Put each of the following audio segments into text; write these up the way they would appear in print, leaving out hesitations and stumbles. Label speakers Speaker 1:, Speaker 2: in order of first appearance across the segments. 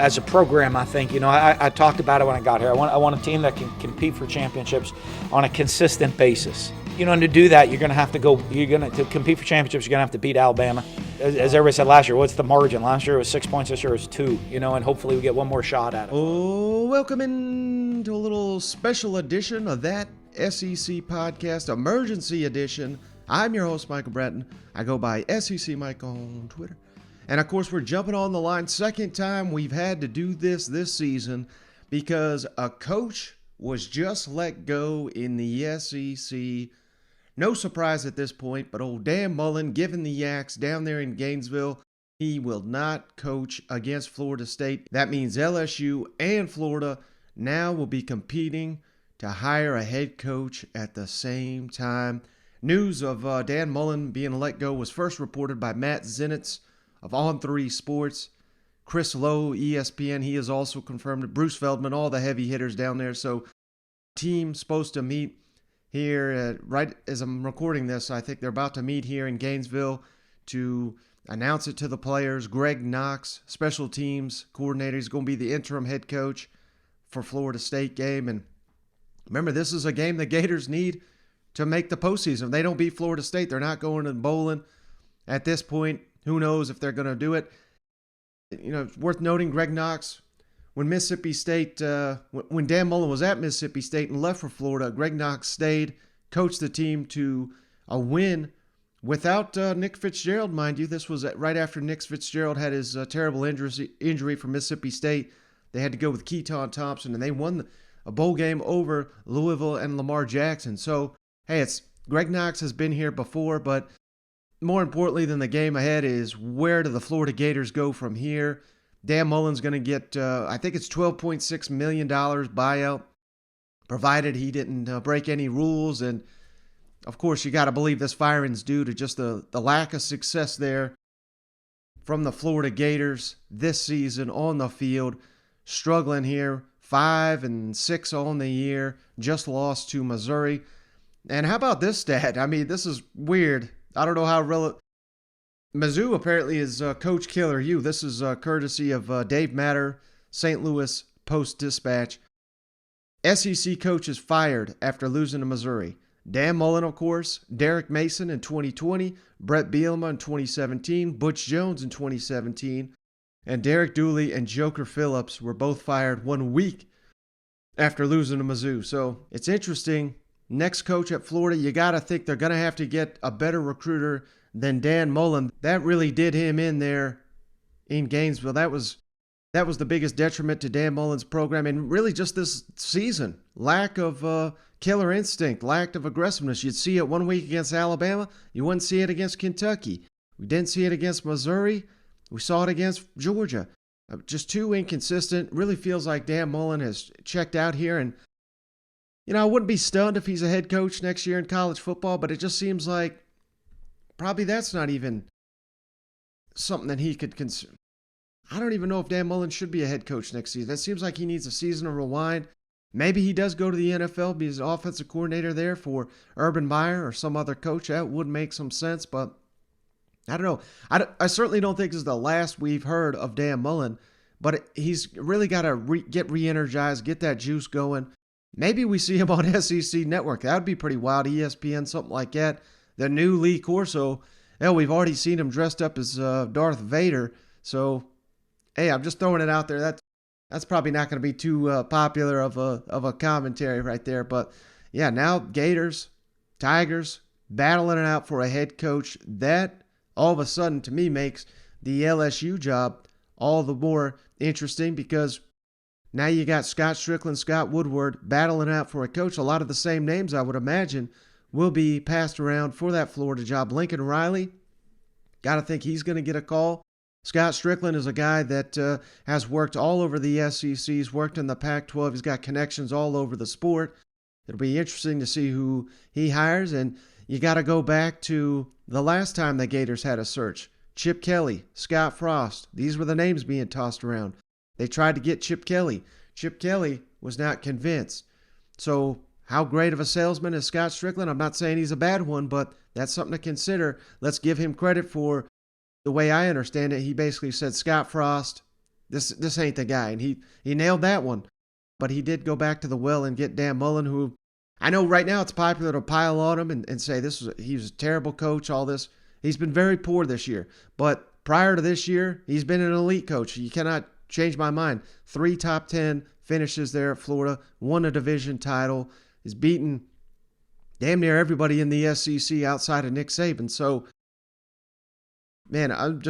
Speaker 1: as a program, I think, I talked about it when I got here. I want a team that can compete for championships on a consistent basis. And to do that, to compete for championships, you're going to have to beat Alabama. As everybody said last year, what's the margin? Last year it was 6 points, this year it was 2, and hopefully we get one more shot at it.
Speaker 2: Oh, welcome into a little special edition of that SEC podcast, emergency edition. I'm your host, Michael Bratton. I go by SEC Mike on Twitter. And of course, we're jumping on the line. Second time we've had to do this season because a coach was just let go in the SEC. No surprise at this point, but old Dan Mullen giving the yaks down there in Gainesville. He will not coach against Florida State. That means LSU and Florida now will be competing to hire a head coach at the same time. News of Dan Mullen being let go was first reported by Matt Zenitz of On3 Sports. Chris Lowe, ESPN, he has also confirmed it. Bruce Feldman, all the heavy hitters down there. So team supposed to meet here right as I'm recording this. I think they're about to meet here in Gainesville to announce it to the players. Greg Knox, special teams coordinator, is going to be the interim head coach for Florida State game. And remember, this is a game the Gators need to make the postseason. If they don't beat Florida State, they're not going to bowling. At this point, who knows if they're going to do it. It's worth noting Greg Knox, when Mississippi State, when Dan Mullen was at Mississippi State and left for Florida, Greg Knox stayed, coached the team to a win without Nick Fitzgerald, mind you. This was right after Nick Fitzgerald had his terrible injury from Mississippi State. They had to go with Keaton Thompson, and they won a bowl game over Louisville and Lamar Jackson. So, hey, Greg Knox has been here before, but more importantly than the game ahead is where do the Florida Gators go from here? Dan Mullen's going to get, I think it's $12.6 million buyout, provided he didn't break any rules. And, of course, you got to believe this firing's due to just the lack of success there from the Florida Gators this season on the field. Struggling here, 5-6 on the year, just lost to Missouri. And how about this stat? I mean, this is weird. I don't know how relevant. Mizzou apparently is Coach Killer U. This is courtesy of Dave Matter, St. Louis Post-Dispatch. SEC coaches fired after losing to Missouri. Dan Mullen, of course, Derek Mason in 2020, Brett Bielema in 2017, Butch Jones in 2017, and Derek Dooley and Joker Phillips were both fired 1 week after losing to Mizzou. So it's interesting. Next coach at Florida, you got to think they're going to have to get a better recruiter than Dan Mullen. That really did him in there in Gainesville. That was the biggest detriment to Dan Mullen's program, and really just this season. Lack of killer instinct, lack of aggressiveness. You'd see it 1 week against Alabama. You wouldn't see it against Kentucky. We didn't see it against Missouri. We saw it against Georgia. Just too inconsistent. Really feels like Dan Mullen has checked out here. And, I wouldn't be stunned if he's a head coach next year in college football, but it just seems like probably that's not even something that he could consider. I don't even know if Dan Mullen should be a head coach next season. That seems like he needs a season to rewind. Maybe he does go to the NFL, be his offensive coordinator there for Urban Meyer or some other coach. That would make some sense, but I don't know. I certainly don't think this is the last we've heard of Dan Mullen, but he's really got to get re-energized, get that juice going. Maybe we see him on SEC Network. That would be pretty wild. ESPN, something like that. The new Lee Corso. Hell, we've already seen him dressed up as Darth Vader. So, hey, I'm just throwing it out there. That's probably not going to be too popular of a commentary right there. But, yeah, now Gators, Tigers, battling it out for a head coach. That, all of a sudden, to me, makes the LSU job all the more interesting because now you got Scott Strickland, Scott Woodward battling out for a coach. A lot of the same names, I would imagine, will be passed around for that Florida job. Lincoln Riley, got to think he's going to get a call. Scott Strickland is a guy that has worked all over the SEC. He's worked in the Pac-12. He's got connections all over the sport. It'll be interesting to see who he hires. And you got to go back to the last time the Gators had a search. Chip Kelly, Scott Frost. These were the names being tossed around. They tried to get Chip Kelly. Chip Kelly was not convinced. So how great of a salesman is Scott Strickland? I'm not saying he's a bad one, but that's something to consider. Let's give him credit for the way I understand it. He basically said, Scott Frost, this ain't the guy. And he nailed that one. But he did go back to the well and get Dan Mullen, who I know right now it's popular to pile on him and say he was a terrible coach, all this. He's been very poor this year. But prior to this year, he's been an elite coach. You cannot change my mind. 3 top 10 finishes there at Florida, won a division title, is beaten damn near everybody in the SEC outside of Nick Saban. So, man,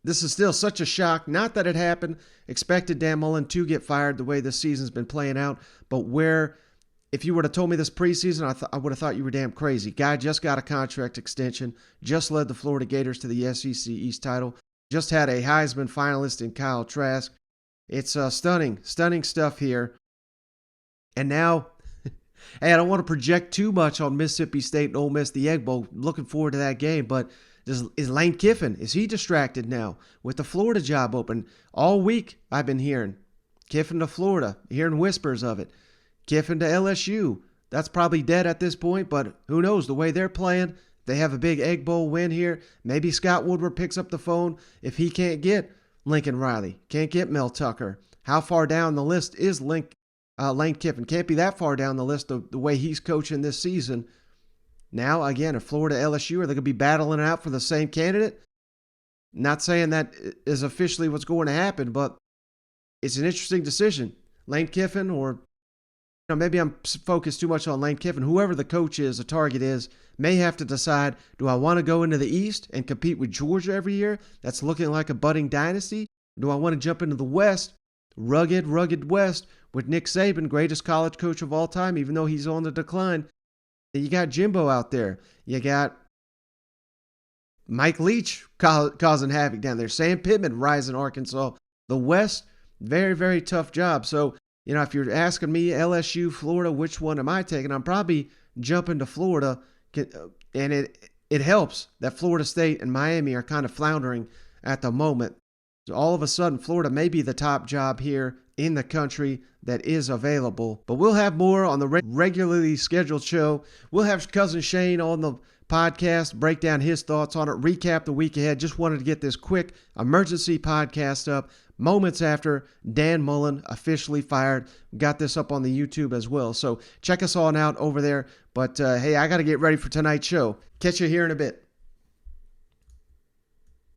Speaker 2: this is still such a shock. Not that it happened. Expected Dan Mullen to get fired the way this season's been playing out. But if you would have told me this preseason, I would have thought you were damn crazy. Guy just got a contract extension, just led the Florida Gators to the SEC East title, just had a Heisman finalist in Kyle Trask. It's stunning stuff here. And now, hey, I don't want to project too much on Mississippi State and Ole Miss, the Egg Bowl. Looking forward to that game, but is Lane Kiffin, is he distracted now with the Florida job open? All week I've been hearing Kiffin to Florida, hearing whispers of it. Kiffin to LSU. That's probably dead at this point, but who knows? The way they're playing, they have a big Egg Bowl win here. Maybe Scott Woodward picks up the phone if he can't get Lincoln Riley, can't get Mel Tucker. How far down the list is Lane Kiffin? Can't be that far down the list of the way he's coaching this season. Now, again, if Florida LSU, are they going to be battling it out for the same candidate? Not saying that is officially what's going to happen, but it's an interesting decision. Lane Kiffin, or maybe I'm focused too much on Lane Kiffin. Whoever the coach is, the target is, may have to decide, do I want to go into the East and compete with Georgia every year? That's looking like a budding dynasty. Do I want to jump into the West, rugged West, with Nick Saban, greatest college coach of all time, even though he's on the decline? You got Jimbo out there. You got Mike Leach causing havoc down there. Sam Pittman rising Arkansas. The West, very, very tough job. So, if you're asking me, LSU, Florida, which one am I taking? I'm probably jumping to Florida. And it helps that Florida State and Miami are kind of floundering at the moment. So all of a sudden, Florida may be the top job here in the country that is available. But we'll have more on the regularly scheduled show. We'll have Cousin Shane on the podcast, break down his thoughts on it, recap the week ahead. Just wanted to get this quick emergency podcast up moments after Dan Mullen officially fired. Got this up on the YouTube as well. So check us on out over there. But hey, I got to get ready for tonight's show. Catch you here in a bit.